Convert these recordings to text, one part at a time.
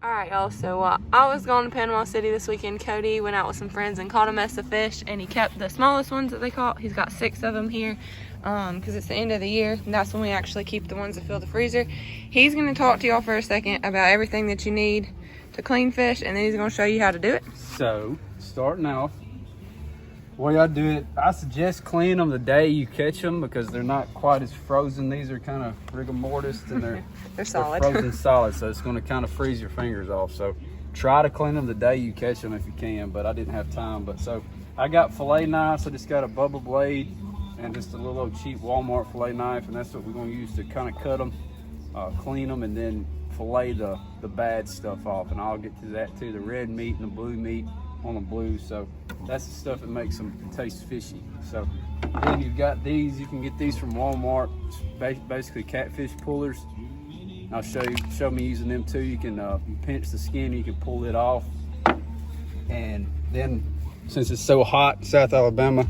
Alright, y'all, so I was going to Panama City this weekend. Cody went out with some friends and caught a mess of fish, and he kept the smallest ones that they caught. He's got 6 of them here because it's the end of the year, and that's when we actually keep the ones that fill the freezer. He's going to talk to y'all for a second about everything that you need to clean fish, and then he's going to show you how to do it. So, starting off, the way I do it, I suggest cleaning them the day you catch them because they're not quite as frozen. These are kind of rigor mortis and they're solid. They're frozen solid, so it's going to kind of freeze your fingers off. So try to clean them the day you catch them if you can, but I didn't have time. But so I got fillet knives. I just got a bubble blade and just a little old cheap Walmart fillet knife, and that's what we're going to use to kind of cut them, clean them, and then fillet the bad stuff off. And I'll get to that too, the red meat and the blue meat on the blue. So that's the stuff that makes them taste fishy. So then you've got these. You can get these from Walmart. It's basically catfish pullers. I'll show me using them too. You can you pinch the skin, you can pull it off. And then since it's so hot in South Alabama,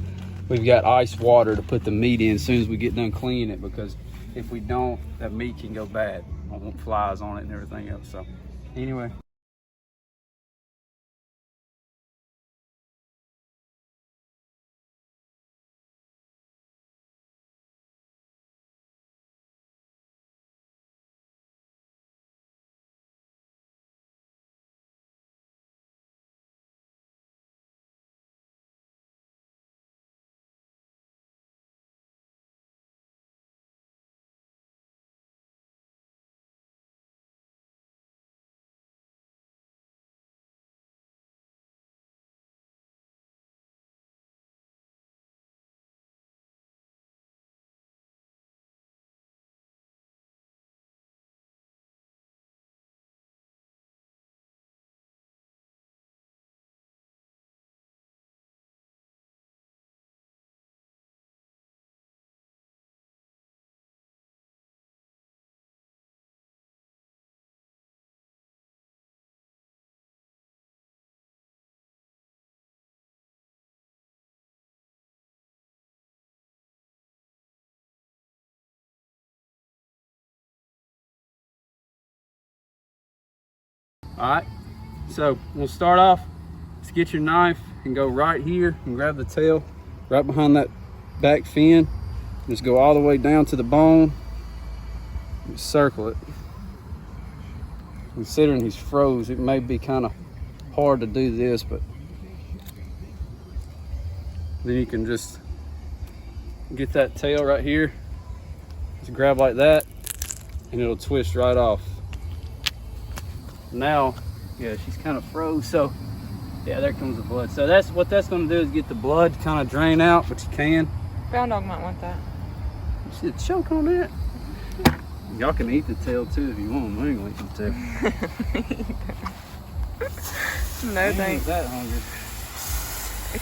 we've got ice water to put the meat in as soon as we get done cleaning it, because if we don't, that meat can go bad. I want flies on it and everything else. So anyway. All right, so we'll start off. Let's get your knife and go right here and grab the tail right behind that back fin. Just go all the way down to the bone and circle it. Considering he's froze, it may be kind of hard to do this, but then you can just get that tail right here. Just grab like that and it'll twist right off. Now, yeah, she's kind of froze, so yeah, there comes the blood. So that's what that's going to do, is get the blood kind of drain out, but you can. Brown dog might want that. You see the choke on that? Y'all can eat the tail too if you want. I ain't gonna eat the tail. No thanks. That hungry.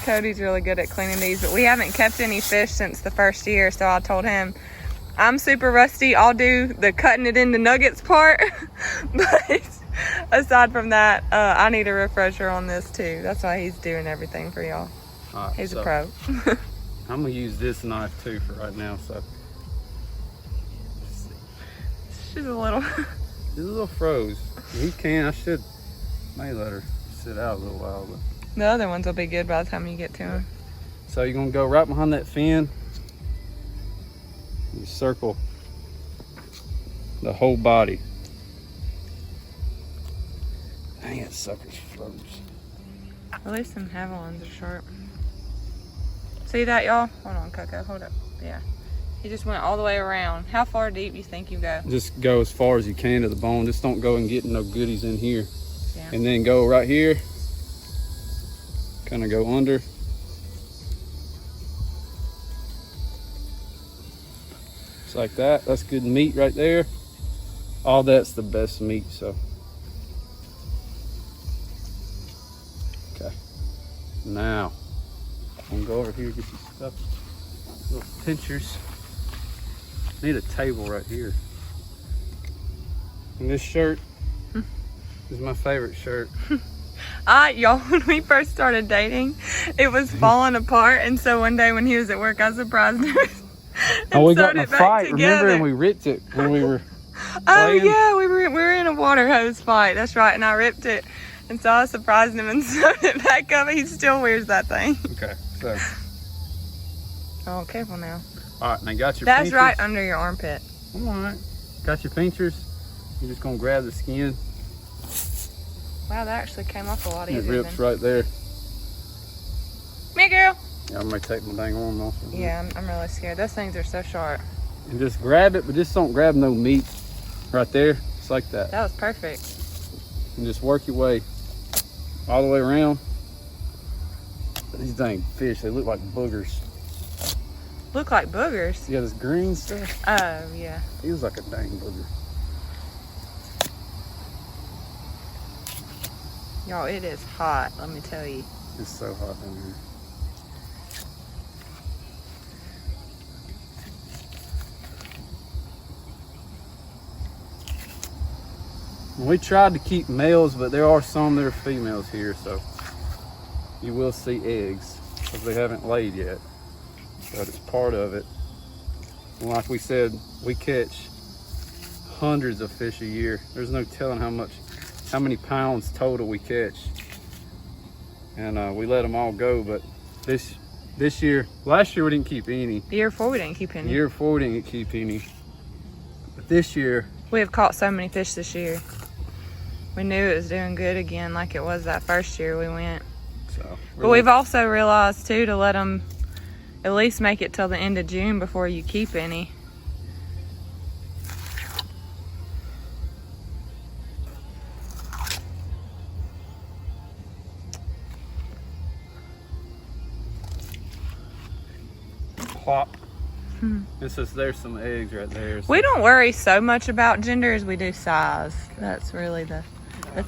Cody's really good at cleaning these, but we haven't kept any fish since the first year, so I told him, I'm super rusty. I'll do the cutting it into nuggets part, but aside from that, I need a refresher on this too. That's why he's doing everything for y'all. Right, he's a pro. I'm gonna use this knife too for right now. So she's a little she's a little froze. He can. I may let her sit out a little while, but the other ones will be good by the time you get to them. So you're gonna go right behind that fin. You circle the whole body. Dang, that sucker's froze. At least some heavy ones are sharp. See that, y'all? Hold on, Coco, hold up. Yeah. He just went all the way around. How far deep you think you go? Just go as far as you can to the bone. Just don't go and get no goodies in here. Yeah. And then go right here. Kind of go under. Just like that. That's good meat right there. All that's the best meat, so. Okay. Now, I'm gonna go over here, get some stuff. Little pinchers. Need a table right here. And this shirt is my favorite shirt. Y'all, when we first started dating, it was falling apart, and so one day when he was at work, I surprised him. Oh, we got in a fight, remember? And we ripped it when we were Oh yeah, we were in a water hose fight. That's right, and I ripped it, and so I surprised him and sewed it back up. He still wears that thing. Okay, so. Oh, careful now. All right, now got your. That's pinchers. right under your armpit. All right, got your pinchers. You're just gonna grab the skin. Wow, that actually came off a lot easier. It rips right there. Me, girl. Yeah, I may take my dang arm off. Yeah, I'm really scared. Those things are so sharp. And just grab it, but just don't grab no meat right there. Just like that. That was perfect. And just work your way all the way around. These dang fish, they look like boogers. Look like boogers. Yeah, this green stuff. Oh, yeah. He was like a dang booger. Y'all, it is hot, let me tell you. It's so hot in here. We tried to keep males, but there are some that are females here, so you will see eggs because they haven't laid yet. But it's part of it. And like we said, we catch hundreds of fish a year. There's no telling how many pounds total we catch. And we let them all go, but this year, last year we didn't keep any. The year before we didn't keep any. The year before we didn't keep any. But this year, we have caught so many fish this year. We knew it was doing good again like it was that first year we went. But we've also realized too to let them at least make it till the end of June before you keep any. Plop. It says there's some eggs right there. So. We don't worry so much about gender as we do size. That's really the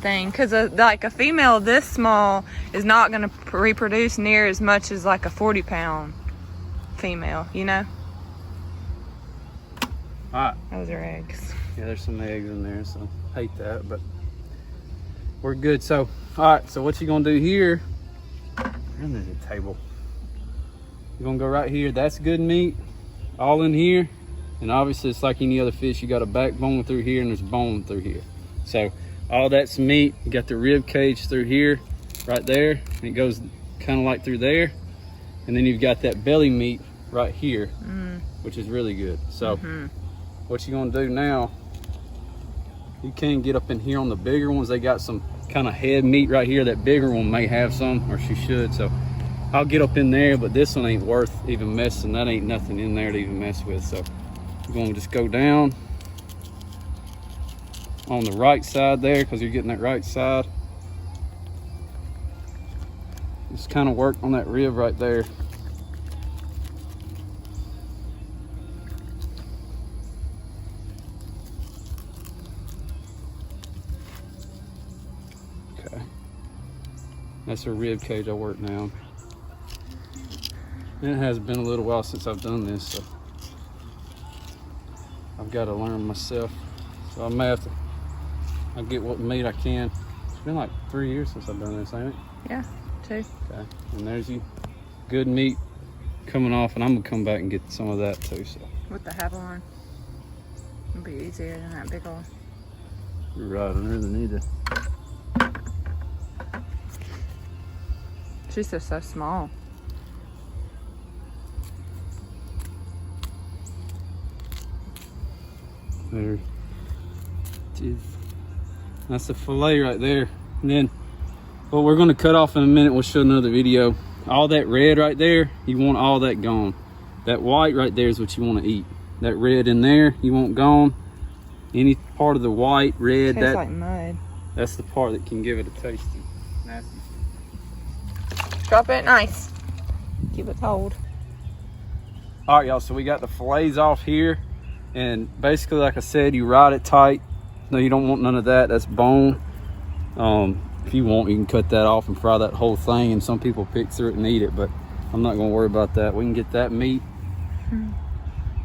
thing, because like a female this small is not going to reproduce near as much as like a 40-pound female, you know. All right. Those are eggs. Yeah, there's some eggs in there, so hate that, but we're good. So, all right. So what you gonna do here? And there's a table. You're gonna go right here. That's good meat, all in here, and obviously it's like any other fish. You got a backbone through here, and there's bone through here. So all that's meat. You got the rib cage through here, right there, and it goes kind of like through there, and then you've got that belly meat right here, which is really good. So what you gonna do now? You can get up in here on the bigger ones. They got some kind of head meat right here. That bigger one may have some, or she should. So I'll get up in there, but this one ain't worth even messing. That ain't nothing in there to even mess with. So you're gonna just go down on the right side there, because you're getting that right side. Just kind of work on that rib right there. Okay. That's her rib cage I work now. It has been a little while since I've done this, so I've got to learn myself. So I may have to, I'll get what meat I can. It's been like 3 years since I've done this, ain't it? Yeah, 2. Okay, and there's you. Good meat coming off, and I'm gonna come back and get some of that too, so. With the handle on. It'll be easier than that big old. You're right, I really need it. She's just so small. There it is. That's the fillet right there. And then what we're gonna cut off in a minute, we'll show another video. All that red right there, you want all that gone. That white right there is what you want to eat. That red in there, you want gone. Any part of the white, red, Tastes like mud. That's the part that can give it a taste. Nasty. Drop it nice. Keep it cold. All right, y'all, so we got the fillets off here. And basically, like I said, you ride it tight. No, you don't want none of that. That's bone. If you want, you can cut that off and fry that whole thing. And some people pick through it and eat it, but I'm not gonna worry about that. We can get that meat,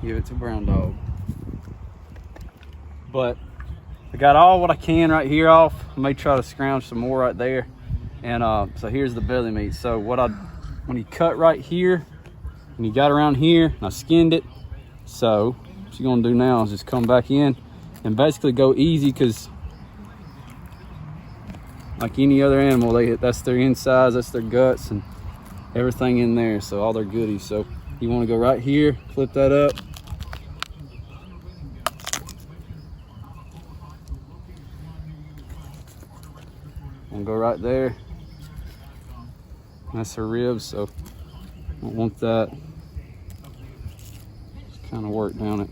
give it to Brown Dog. But I got all what I can right here off. I may try to scrounge some more right there. And so here's the belly meat. So when you cut right here, and you got around here, and I skinned it. So what you're gonna do now is just come back in, and basically go easy, because like any other animal, that's their insides, that's their guts and everything in there, so all their goodies. So you want to go right here, flip that up, and go right there. That's her ribs, so don't want that. Just kind of work down it.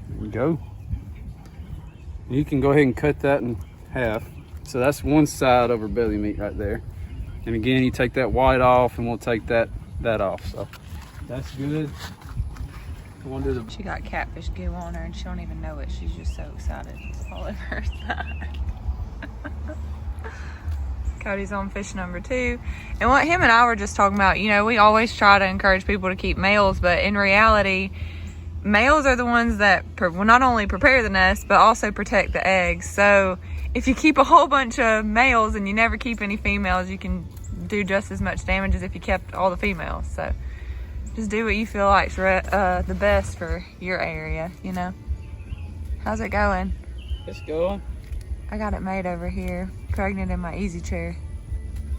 There we go. You can go ahead and cut that in half. So that's one side of her belly meat right there. And again, you take that white off, and we'll take that off. So that's good. She got catfish goo on her, and she don't even know it. She's just so excited. It's all over her side. Cody's on fish number 2. And what him and I were just talking about, you know, we always try to encourage people to keep males, but in reality, males are the ones that will not only prepare the nest, but also protect the eggs. So if you keep a whole bunch of males and you never keep any females, you can do just as much damage as if you kept all the females. So just do what you feel like's the best for your area, you know. How's it going? It's going. I got it made over here, pregnant in my easy chair.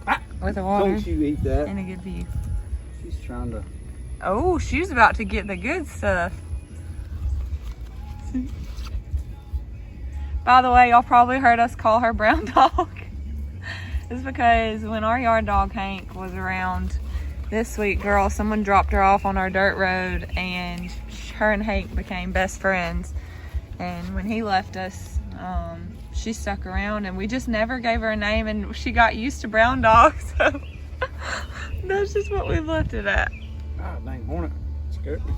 Ah, with the water. Don't you eat that. And a good view. She's trying to. Oh, she's about to get the good stuff. By the way, y'all probably heard us call her Brown Dog. It's because when our yard dog Hank was around, this sweet girl, someone dropped her off on our dirt road, and her and Hank became best friends. And when he left us, she stuck around, and we just never gave her a name, and she got used to Brown Dog, so that's just what we've left it at. Ah, dang hornet. Scared me.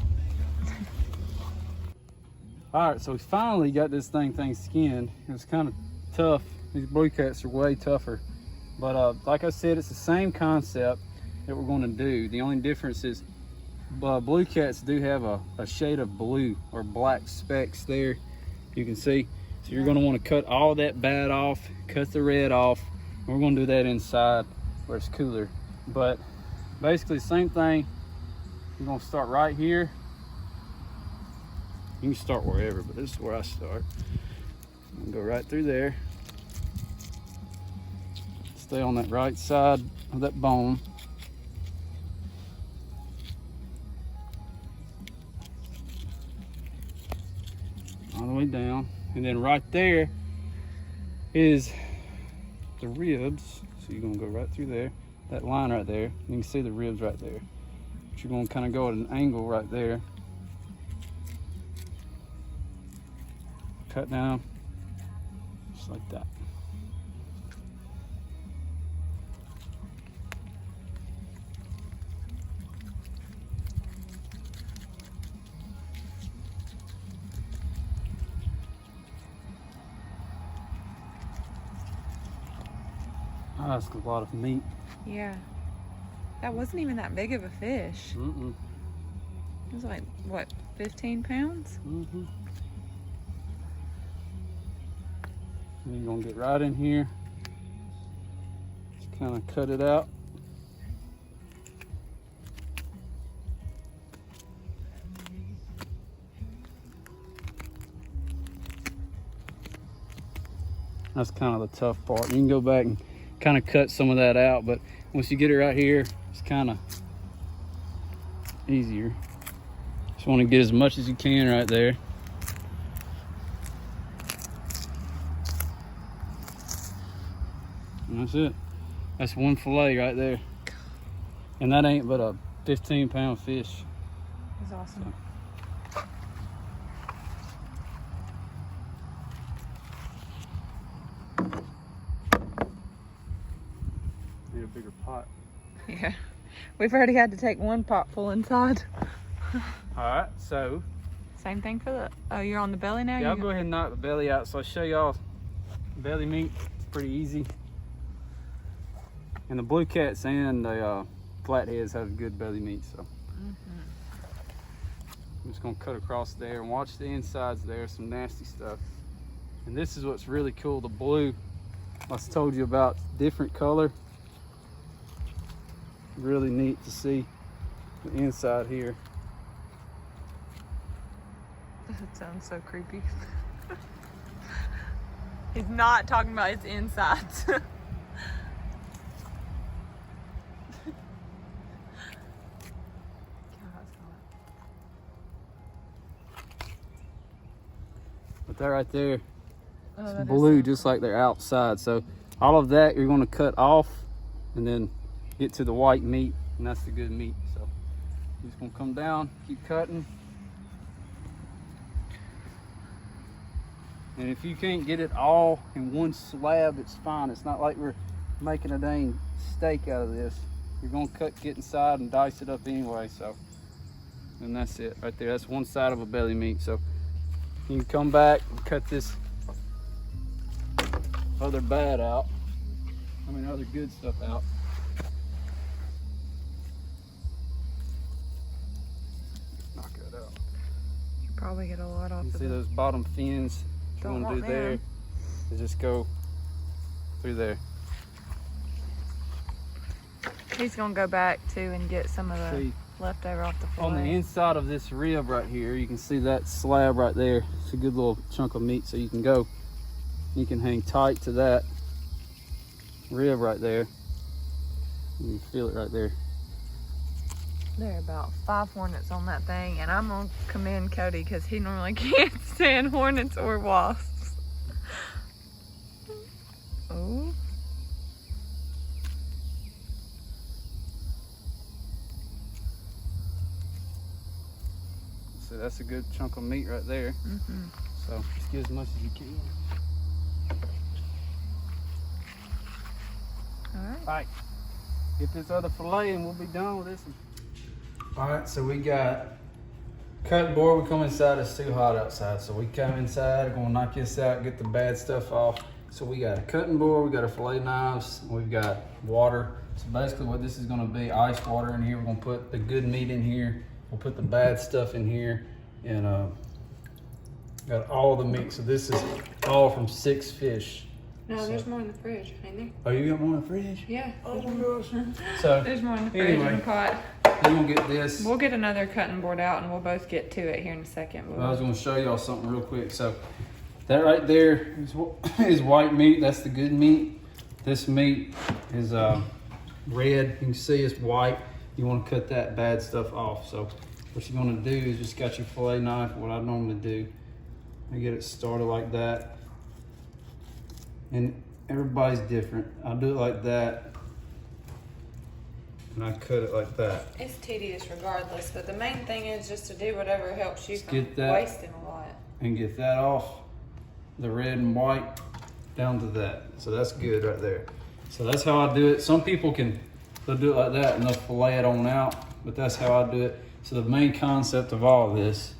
Alright, so we finally got this thing skinned. It was kind of tough. These blue cats are way tougher. But like I said, it's the same concept that we're going to do. The only difference is blue cats do have a shade of blue or black specks there. You can see. So you're going to want to cut all that bad off, cut the red off. We're going to do that inside where it's cooler. But basically the same thing. You're going to start right here. You can start wherever, but this is where I start. I'm gonna go right through there. Stay on that right side of that bone. All the way down. And then right there is the ribs. So you're gonna go right through there. That line right there. You can see the ribs right there. But you're gonna kind of go at an angle right there. Cut down just like that. Oh, that's a lot of meat. Yeah, that wasn't even that big of a fish. Mm-mm. It was like, what, 15 pounds? Mm-hmm. And you're gonna get right in here, just kind of cut it out. That's kind of the tough part. You can go back and kind of cut some of that out, but once you get it right here, it's kind of easier. Just want to get as much as you can right there. And that's it. That's one fillet right there. And that ain't but a 15-pound fish. It was awesome. Need a bigger pot. Yeah. We've already had to take one pot full inside. Alright, so. Same thing for the, oh, you're on the belly now? Yeah, I'll go ahead and knock the belly out. So I'll show y'all belly meat. It's pretty easy. And the blue cats and the flatheads have good belly meat, so. I'm just gonna cut across there and watch the insides there, some nasty stuff. And this is what's really cool, the blue. I told you about, different color. Really neat to see the inside here. That sounds so creepy. He's not talking about its insides. But that right there, Oh, it's blue just like they're outside. So all of that you're going to cut off and then get to the white meat, and that's the good meat. So you're just going to come down, keep cutting. And if you can't get it all in one slab, it's fine. It's not like we're making a dang steak out of this. You're going to get inside and dice it up anyway. So, and that's it right there. That's one side of a belly meat. So you can come back and cut this other bad out. Other good stuff out. Knock that out. You probably get a lot off You of see it. those bottom fins? What you want to do there is just go through there. He's gonna go back too and get some of the leftover off the fillet. On the inside of this rib right here, you can see that slab right there. It's a good little chunk of meat, so you can go. You can hang tight to that rib right there. You can feel it right there. There are about 5 hornets on that thing, and I'm gonna commend Cody because he normally can't stand hornets or wasps. Oh. So that's a good chunk of meat right there. So just get as much as you can. All right. Get this other fillet and we'll be done with this one. All right, so we got cutting board. We come inside, it's too hot outside. So we come inside, gonna knock this out, get the bad stuff off. So we got a cutting board, we got our fillet knives, we've got water. So basically what this is gonna be, ice water in here. We're gonna put the good meat in here. We'll put the bad stuff in here, and got all the meat. So this is all from 6 fish. No, there's more in the fridge, ain't there? Oh, you got more in the fridge? Yeah. Oh my gosh. So There's more in the fridge in the pot. you're gonna get this. We'll get another cutting board out and we'll both get to it here in a second. I was gonna show y'all something real quick. So that right there is white meat. That's the good meat. This meat is red. You can see it's white. You want to cut that bad stuff off. So what you're gonna do is just got your fillet knife. What I normally do, I get it started like that. And everybody's different. I do it like that, and I cut it like that. It's tedious regardless, but the main thing is just to do whatever helps you Just from get that wasting a lot. and get that off, the red and white down to that. So that's good right there. So that's how I do it. Some people they'll do it like that and they'll fillet it on out, but that's how I do it. So the main concept of all this,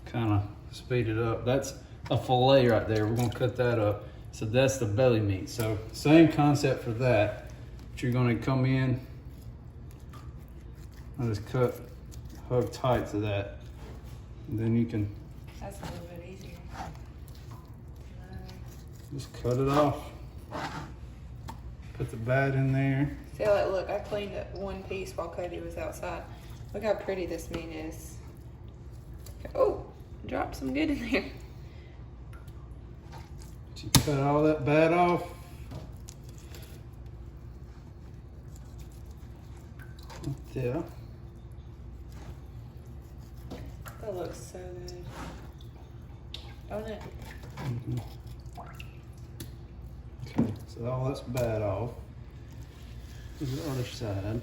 kind of speed it up. That's a fillet right there. We're gonna cut that up. So that's the belly meat. So same concept for that. But you're gonna come in and just hug tight to that. And then you can That's a little bit easier. just cut it off. Put the bad in there. See how that look? I cleaned up one piece while Cody was outside. Look how pretty this meat is. Oh, dropped some good in there. You cut all that bad off. Yeah. That looks so good. Don't it? Okay, so all that's bad off. To the other side.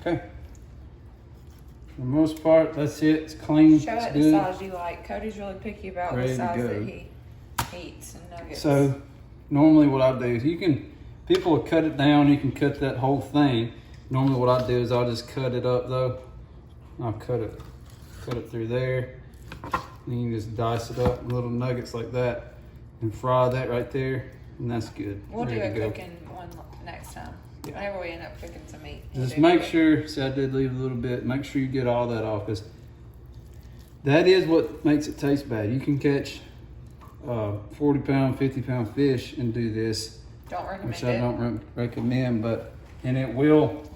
Okay. For the most part, that's it. It's clean. Show it's it good. the size you like. Cody's really picky about Ready the to size go. that he eats and nuggets. So normally what I do is people will cut it down. You can cut that whole thing. Normally what I do is I'll just cut it up though. I'll cut it cut it through there. And you can just dice it up in little nuggets like that and fry that right there, and that's good. We'll do Ready a to go. cooking one next time. Yeah. Whenever we end up cooking some meat. Just make sure, see I did leave a little bit, make sure you get all that off, because that is what makes it taste bad. You can catch 40-pound, 50-pound fish and do this. Don't recommend which I don't recommend, and it will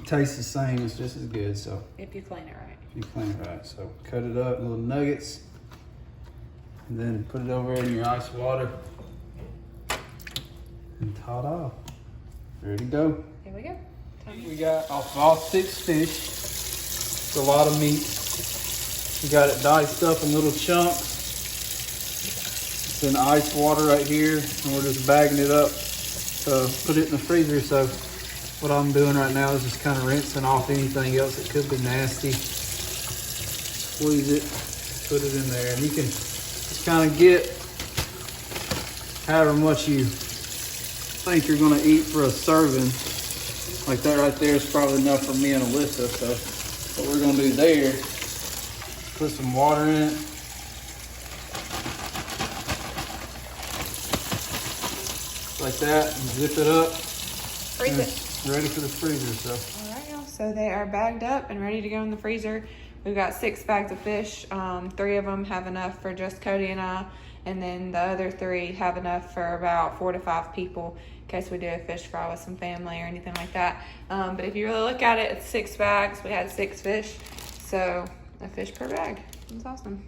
taste the same. It's just as good. So if you clean it right. if you clean it right. So cut it up in little nuggets, and then put it over in your ice water, and ta-da! Ready to go. Here we go. We got off all 6 fish. It's a lot of meat. We got it diced up in little chunks. It's in ice water right here, and we're just bagging it up to put it in the freezer. So what I'm doing right now is just kind of rinsing off anything else that could be nasty. Squeeze it, put it in there, and you can just kind of get however much you think you're going to eat for a serving. Like that right there is probably enough for me and Alyssa. So what we're going to do there, put some water in it. Like that, and zip it up. Freeze it. Ready for the freezer. So. All right, y'all. So they are bagged up and ready to go in the freezer. We've got 6 bags of fish. 3 of them have enough for just Cody and I, and then the other 3 have enough for about 4 to 5 people in case we do a fish fry with some family or anything like that. But if you really look at it, it's 6 bags. We had 6 fish, so a fish per bag. It's awesome.